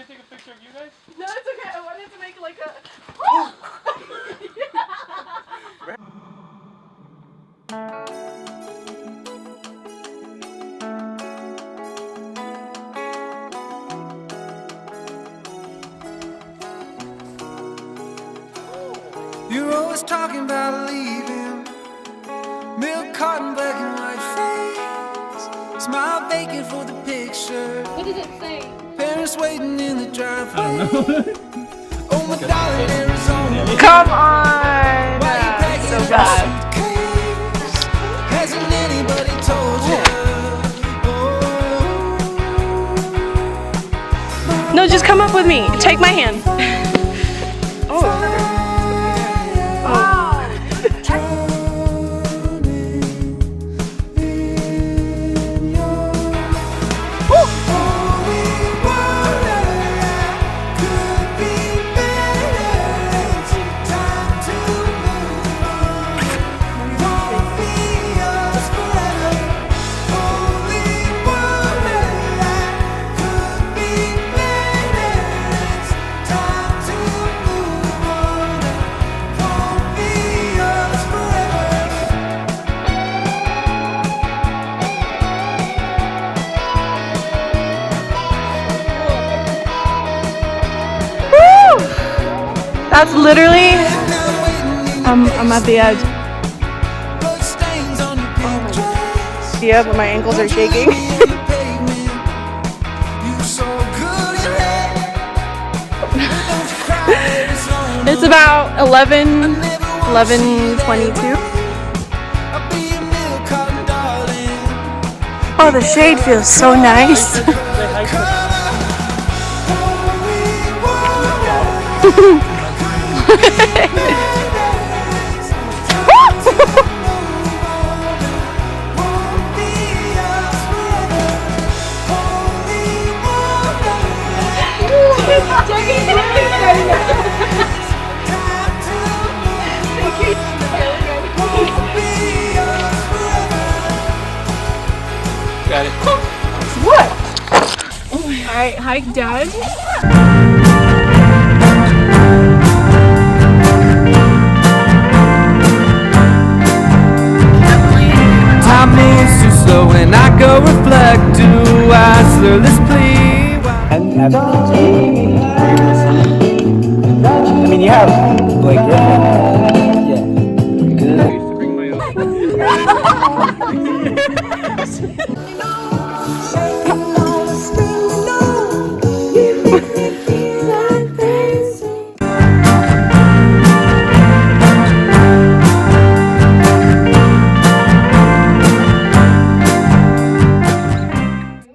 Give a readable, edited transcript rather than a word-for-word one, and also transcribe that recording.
me to take a picture of you guys? No, it's okay. I wanted to make like a. You're always talking about leaving. Milk carton, black and white face. Smile vacant for the picture. What did it say? Parents waiting in the driveway. Oh my darling, Arizona. Come on! So bad. Hasn't anybody told you? No, just come up with me. Take my hand. Oh. That's literally, I'm at the edge. Yeah, but my ankles are shaking. It's about 11:22. Oh, the shade feels so nice. Got it. What? Alright, hi Dad. Time moves too slow and I go reflect. Do I slur this plea? I mean, you have Blake Griffin.